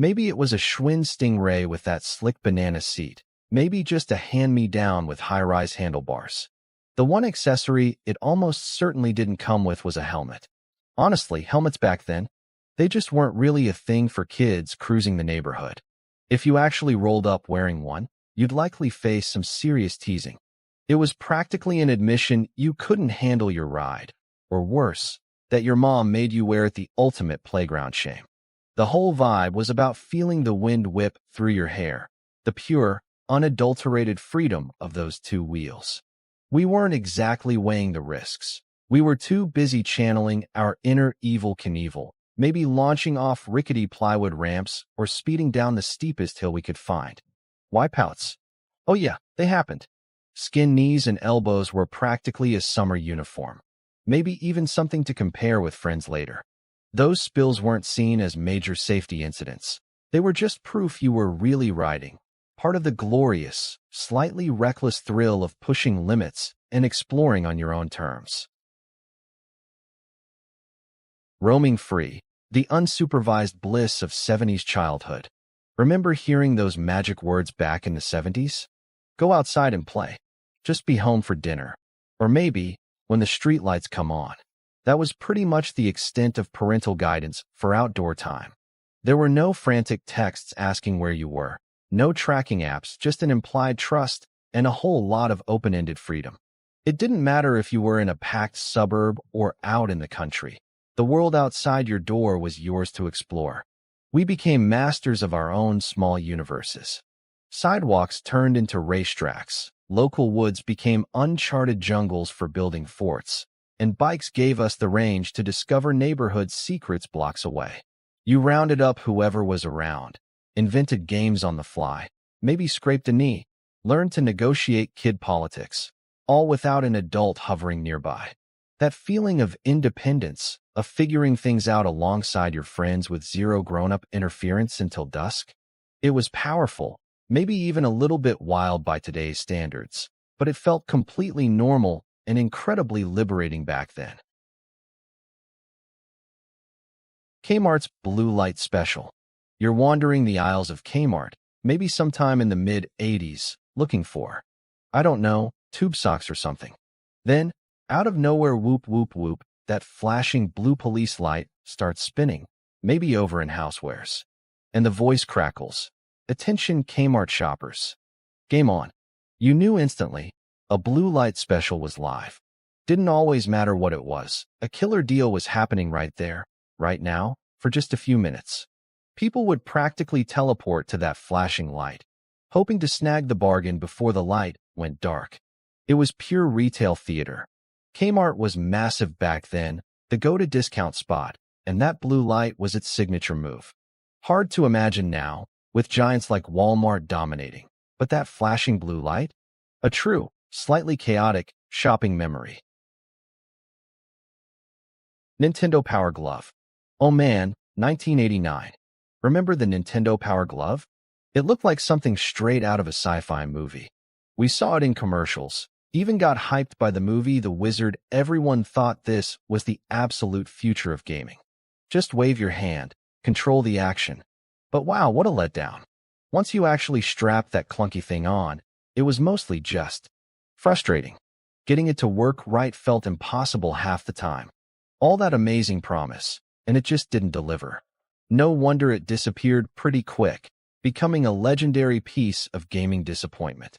Maybe it was a Schwinn Stingray with that slick banana seat. Maybe just a hand-me-down with high-rise handlebars. The one accessory it almost certainly didn't come with was a helmet. Honestly, helmets back then, they just weren't really a thing for kids cruising the neighborhood. If you actually rolled up wearing one, you'd likely face some serious teasing. It was practically an admission you couldn't handle your ride, or worse, that your mom made you wear it, the ultimate playground shame. The whole vibe was about feeling the wind whip through your hair, the pure, unadulterated freedom of those two wheels. We weren't exactly weighing the risks. We were too busy channeling our inner Evel Knievel, maybe launching off rickety plywood ramps or speeding down the steepest hill we could find. Wipeouts. Oh yeah, they happened. Skin knees and elbows were practically a summer uniform. Maybe even something to compare with friends later. Those spills weren't seen as major safety incidents. They were just proof you were really riding, part of the glorious, slightly reckless thrill of pushing limits and exploring on your own terms. Roaming free, the unsupervised bliss of 70s childhood. Remember hearing those magic words back in the 70s? Go outside and play. Just be home for dinner. Or maybe, when the streetlights come on. That was pretty much the extent of parental guidance for outdoor time. There were no frantic texts asking where you were, no tracking apps, just an implied trust and a whole lot of open-ended freedom. It didn't matter if you were in a packed suburb or out in the country. The world outside your door was yours to explore. We became masters of our own small universes. Sidewalks turned into racetracks, local woods became uncharted jungles for building forts, and bikes gave us the range to discover neighborhood secrets blocks away. You rounded up whoever was around, invented games on the fly, maybe scraped a knee, learned to negotiate kid politics, all without an adult hovering nearby. That feeling of independence, of figuring things out alongside your friends with zero grown-up interference until dusk, it was powerful, maybe even a little bit wild by today's standards, but it felt completely normal and incredibly liberating back then. Kmart's Blue Light Special. You're wandering the aisles of Kmart, maybe sometime in the mid-80s, looking for, I don't know, tube socks or something. Then, out of nowhere, whoop whoop whoop, that flashing blue police light starts spinning, maybe over in housewares. And the voice crackles. Attention Kmart shoppers. Game on. You knew instantly, a Blue Light Special was live. Didn't always matter what it was. A killer deal was happening right there, right now, for just a few minutes. People would practically teleport to that flashing light, hoping to snag the bargain before the light went dark. It was pure retail theater. Kmart was massive back then, the go-to discount spot, and that blue light was its signature move. Hard to imagine now, with giants like Walmart dominating, but that flashing blue light? A true, slightly chaotic, shopping memory. Nintendo Power Glove. Oh man, 1989. Remember the Nintendo Power Glove? It looked like something straight out of a sci-fi movie. We saw it in commercials, even got hyped by the movie The Wizard. Everyone thought this was the absolute future of gaming. Just wave your hand, control the action. But wow, what a letdown. Once you actually strapped that clunky thing on, it was mostly just frustrating. Getting it to work right felt impossible half the time. All that amazing promise, and it just didn't deliver. No wonder it disappeared pretty quick, becoming a legendary piece of gaming disappointment.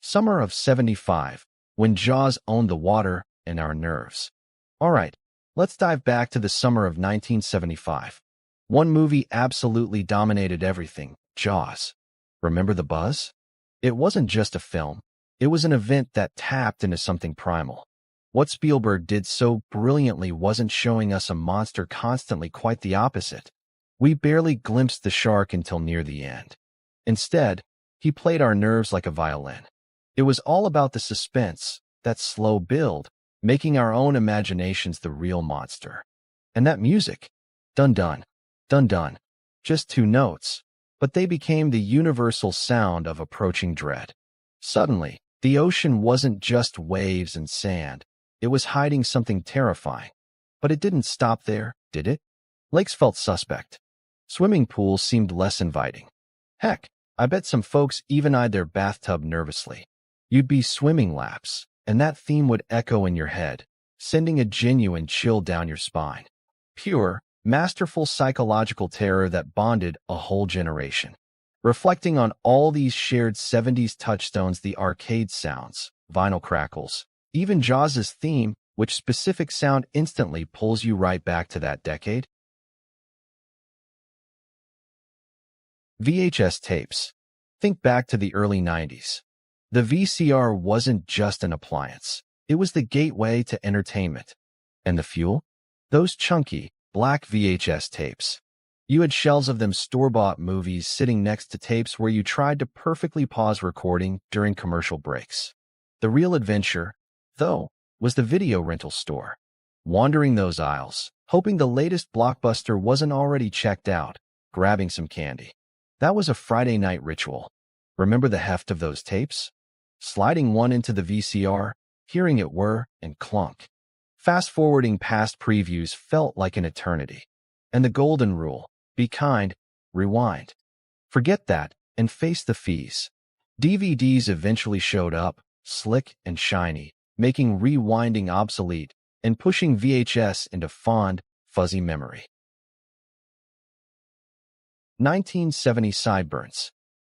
Summer of '75, when Jaws owned the water and our nerves. Alright, let's dive back to the summer of 1975. One movie absolutely dominated everything, Jaws. Remember the buzz? It wasn't just a film. It was an event that tapped into something primal. What Spielberg did so brilliantly wasn't showing us a monster constantly, quite the opposite. We barely glimpsed the shark until near the end. Instead, he played our nerves like a violin. It was all about the suspense, that slow build, making our own imaginations the real monster. And that music. Dun dun, dun dun. Just two notes, but they became the universal sound of approaching dread. Suddenly, the ocean wasn't just waves and sand. It was hiding something terrifying. But it didn't stop there, did it? Lakes felt suspect. Swimming pools seemed less inviting. Heck, I bet some folks even eyed their bathtub nervously. You'd be swimming laps, and that theme would echo in your head, sending a genuine chill down your spine. Pure, masterful psychological terror that bonded a whole generation. Reflecting on all these shared 70s touchstones, the arcade sounds, vinyl crackles, even Jaws' theme, which specific sound instantly pulls you right back to that decade. VHS tapes. Think back to the early 90s. The VCR wasn't just an appliance. It was the gateway to entertainment. And the fuel? Those chunky, black VHS tapes. You had shelves of them store-bought movies sitting next to tapes where you tried to perfectly pause recording during commercial breaks. The real adventure, though, was the video rental store. Wandering those aisles, hoping the latest blockbuster wasn't already checked out, grabbing some candy. That was a Friday night ritual. Remember the heft of those tapes? Sliding one into the VCR, hearing it whir and clunk. Fast-forwarding past previews felt like an eternity. And the golden rule, be kind, rewind. Forget that, and face the fees. DVDs eventually showed up, slick and shiny, making rewinding obsolete and pushing VHS into fond, fuzzy memory. 1970 sideburns.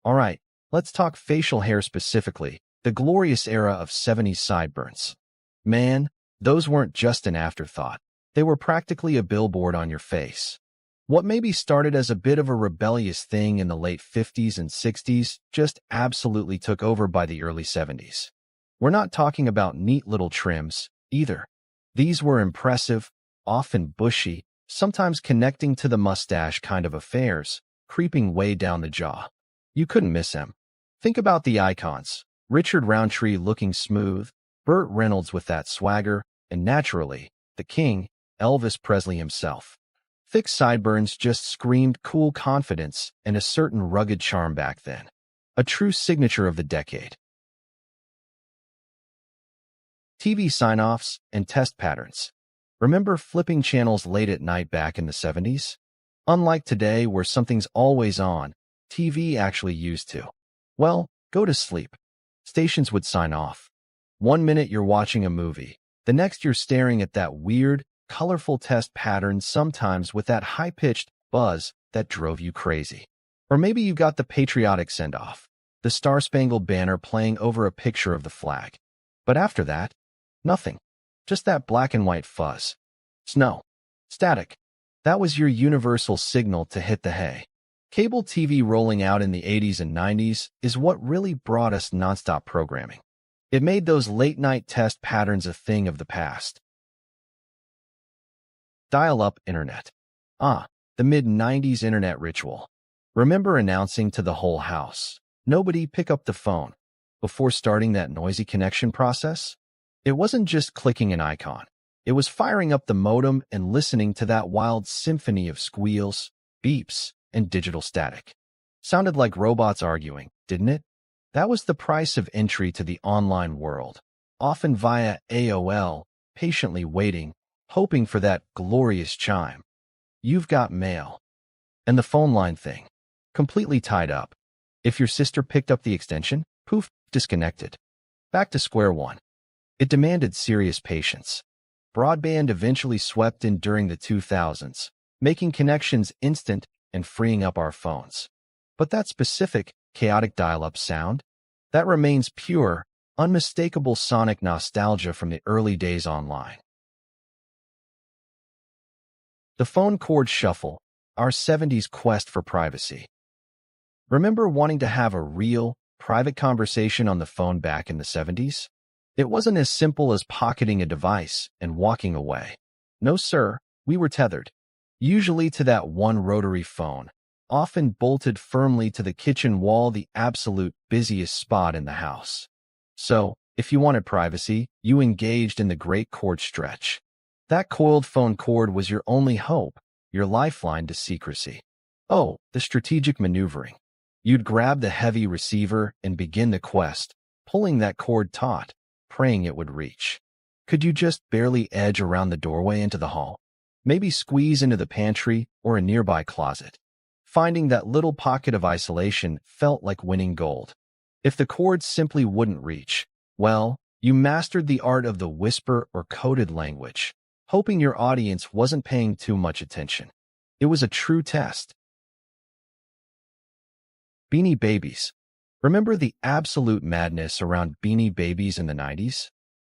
Alright, let's talk facial hair specifically, the glorious era of 70s sideburns. Man, those weren't just an afterthought. They were practically a billboard on your face. What maybe started as a bit of a rebellious thing in the late 50s and 60s just absolutely took over by the early 70s. We're not talking about neat little trims, either. These were impressive, often bushy, sometimes connecting to the mustache kind of affairs, creeping way down the jaw. You couldn't miss them. Think about the icons. Richard Roundtree looking smooth, Burt Reynolds with that swagger, and naturally, the king, Elvis Presley himself. Thick sideburns just screamed cool confidence and a certain rugged charm back then. A true signature of the decade. TV sign-offs and test patterns. Remember flipping channels late at night back in the 70s? Unlike today where something's always on, TV actually used to. Well, go to sleep. Stations would sign off. 1 minute you're watching a movie. The next you're staring at that weird, colorful test pattern, sometimes with that high-pitched buzz that drove you crazy. Or maybe you got the patriotic send-off, the Star-Spangled Banner playing over a picture of the flag. But after that, nothing. Just that black and white fuzz. Snow. Static. That was your universal signal to hit the hay. Cable TV rolling out in the 80s and 90s is what really brought us nonstop programming. It made those late-night test patterns a thing of the past. Dial-up internet. The mid-90s internet ritual. Remember announcing to the whole house, "Nobody pick up the phone," before starting that noisy connection process? It wasn't just clicking an icon. It was firing up the modem and listening to that wild symphony of squeals, beeps, and digital static. Sounded like robots arguing, didn't it? That was the price of entry to the online world, often via AOL, patiently waiting, hoping for that glorious chime. You've got mail. And the phone line thing. Completely tied up. If your sister picked up the extension, poof, disconnected. Back to square one. It demanded serious patience. Broadband eventually swept in during the 2000s, making connections instant and freeing up our phones. But that specific, chaotic dial-up sound, that remains pure, unmistakable sonic nostalgia from the early days online. The phone cord shuffle, our 70s quest for privacy. Remember wanting to have a real, private conversation on the phone back in the 70s? It wasn't as simple as pocketing a device and walking away. No, sir, we were tethered. Usually to that one rotary phone, often bolted firmly to the kitchen wall, the absolute busiest spot in the house. So, if you wanted privacy, you engaged in the great cord stretch. That coiled phone cord was your only hope, your lifeline to secrecy. Oh, the strategic maneuvering. You'd grab the heavy receiver and begin the quest, pulling that cord taut, praying it would reach. Could you just barely edge around the doorway into the hall? Maybe squeeze into the pantry or a nearby closet. Finding that little pocket of isolation felt like winning gold. If the chords simply wouldn't reach, well, you mastered the art of the whisper or coded language, hoping your audience wasn't paying too much attention. It was a true test. Beanie Babies. Remember the absolute madness around Beanie Babies in the 90s?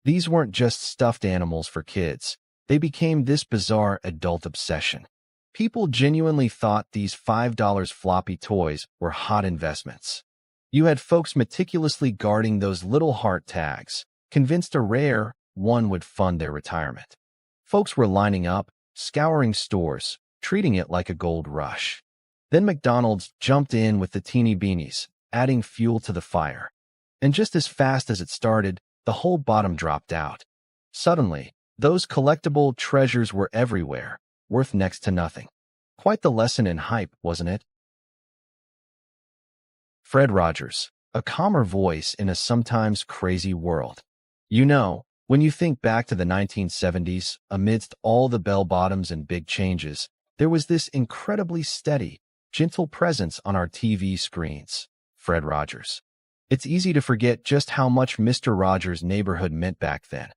These weren't just stuffed animals for kids. They became this bizarre adult obsession. People genuinely thought these $5 floppy toys were hot investments. You had folks meticulously guarding those little heart tags, convinced a rare one would fund their retirement. Folks were lining up, scouring stores, treating it like a gold rush. Then McDonald's jumped in with the teeny beanies, adding fuel to the fire. And just as fast as it started, the whole bottom dropped out. Suddenly, those collectible treasures were everywhere, worth next to nothing. Quite the lesson in hype, wasn't it? Fred Rogers, a calmer voice in a sometimes crazy world. You know, when you think back to the 1970s, amidst all the bell-bottoms and big changes, there was this incredibly steady, gentle presence on our TV screens. Fred Rogers. It's easy to forget just how much Mr. Rogers' Neighborhood meant back then.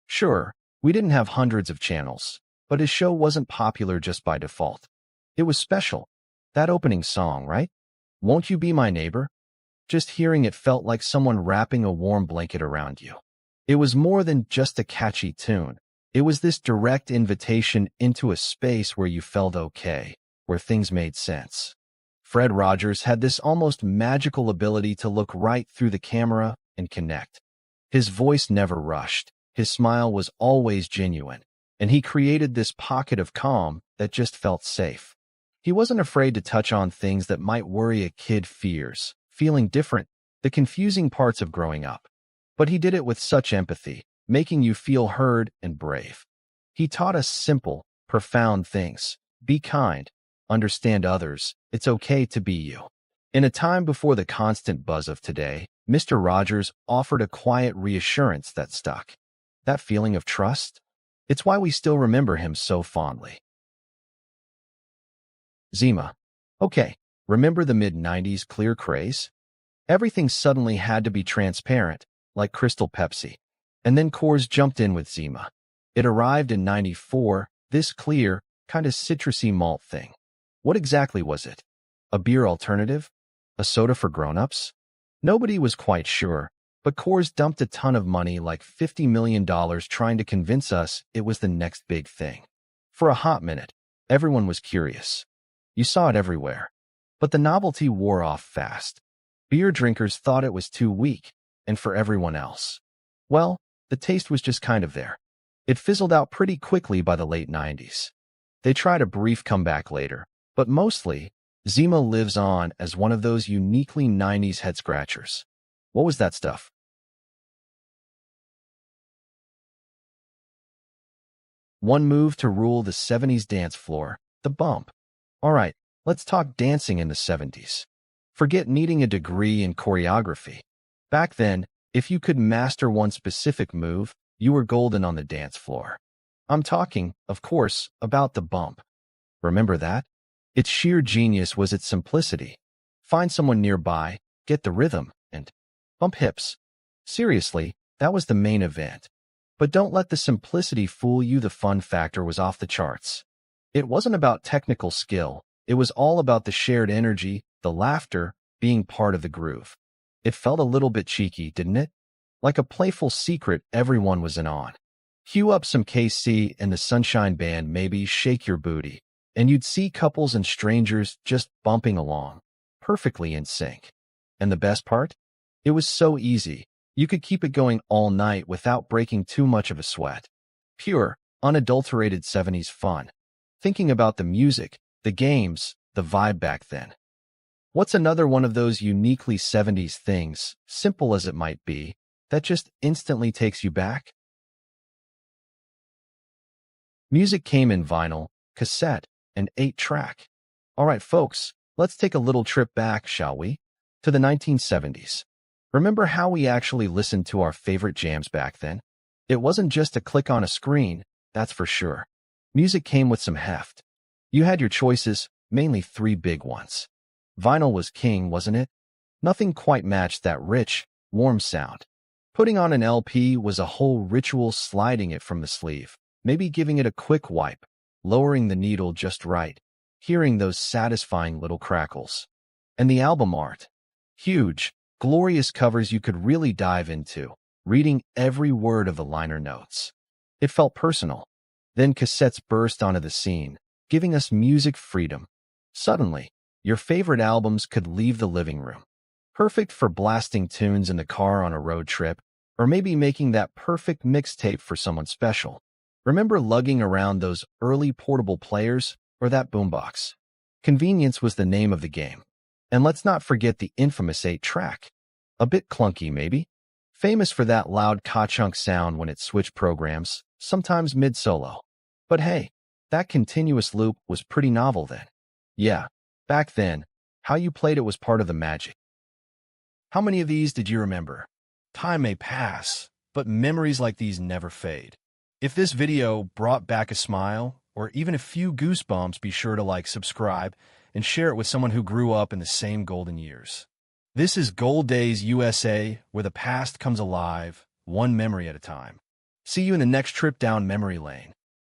Sure, we didn't have hundreds of channels, but his show wasn't popular just by default. It was special. That opening song, right? Won't You Be My Neighbor? Just hearing it felt like someone wrapping a warm blanket around you. It was more than just a catchy tune. It was this direct invitation into a space where you felt okay, where things made sense. Fred Rogers had this almost magical ability to look right through the camera and connect. His voice never rushed. His smile was always genuine, and he created this pocket of calm that just felt safe. He wasn't afraid to touch on things that might worry a kid's fears, feeling different, the confusing parts of growing up. But he did it with such empathy, making you feel heard and brave. He taught us simple, profound things. Be kind. Understand others. It's okay to be you. In a time before the constant buzz of today, Mr. Rogers offered a quiet reassurance that stuck. That feeling of trust? It's why we still remember him so fondly. Zima. Okay, remember the mid-90s clear craze? Everything suddenly had to be transparent, like Crystal Pepsi. And then Coors jumped in with Zima. It arrived in '94, this clear, kind of citrusy malt thing. What exactly was it? A beer alternative? A soda for grown-ups? Nobody was quite sure, but Coors dumped a ton of money, like $50 million, trying to convince us it was the next big thing. For a hot minute, everyone was curious. You saw it everywhere. But the novelty wore off fast. Beer drinkers thought it was too weak, and for everyone else, well, the taste was just kind of there. It fizzled out pretty quickly by the late 90s. They tried a brief comeback later, but mostly, Zima lives on as one of those uniquely 90s head-scratchers. What was that stuff? One move to rule the 70s dance floor, the bump. All right, let's talk dancing in the 70s. Forget needing a degree in choreography. Back then, if you could master one specific move, you were golden on the dance floor. I'm talking, of course, about the bump. Remember that? Its sheer genius was its simplicity. Find someone nearby, get the rhythm, and bump hips. Seriously, that was the main event. But don't let the simplicity fool you. The fun factor was off the charts. It wasn't about technical skill. It was all about the shared energy, the laughter, being part of the groove. It felt a little bit cheeky, didn't it? Like a playful secret everyone was in on. Cue up some KC and the Sunshine Band, maybe Shake Your Booty, and you'd see couples and strangers just bumping along, perfectly in sync. And the best part? It was so easy. You could keep it going all night without breaking too much of a sweat. Pure, unadulterated 70s fun. Thinking about the music, the games, the vibe back then. What's another one of those uniquely 70s things, simple as it might be, that just instantly takes you back? Music came in vinyl, cassette, and 8-track. All right, folks, let's take a little trip back, shall we? To the 1970s. Remember how we actually listened to our favorite jams back then? It wasn't just a click on a screen, that's for sure. Music came with some heft. You had your choices, mainly three big ones. Vinyl was king, wasn't it? Nothing quite matched that rich, warm sound. Putting on an LP was a whole ritual, sliding it from the sleeve, maybe giving it a quick wipe, lowering the needle just right, hearing those satisfying little crackles. And the album art. Huge, glorious covers you could really dive into, reading every word of the liner notes. It felt personal. Then cassettes burst onto the scene, giving us music freedom. Suddenly, your favorite albums could leave the living room. Perfect for blasting tunes in the car on a road trip, or maybe making that perfect mixtape for someone special. Remember lugging around those early portable players or that boombox? Convenience was the name of the game. And let's not forget the infamous 8-track. A bit clunky, maybe? Famous for that loud ka-chunk sound when it switched programs, sometimes mid-solo. But hey, that continuous loop was pretty novel then. Yeah, back then, how you played it was part of the magic. How many of these did you remember? Time may pass, but memories like these never fade. If this video brought back a smile, or even a few goosebumps, be sure to like, subscribe, and share it with someone who grew up in the same golden years. This is Gold Days USA, where the past comes alive, one memory at a time. See you in the next trip down memory lane.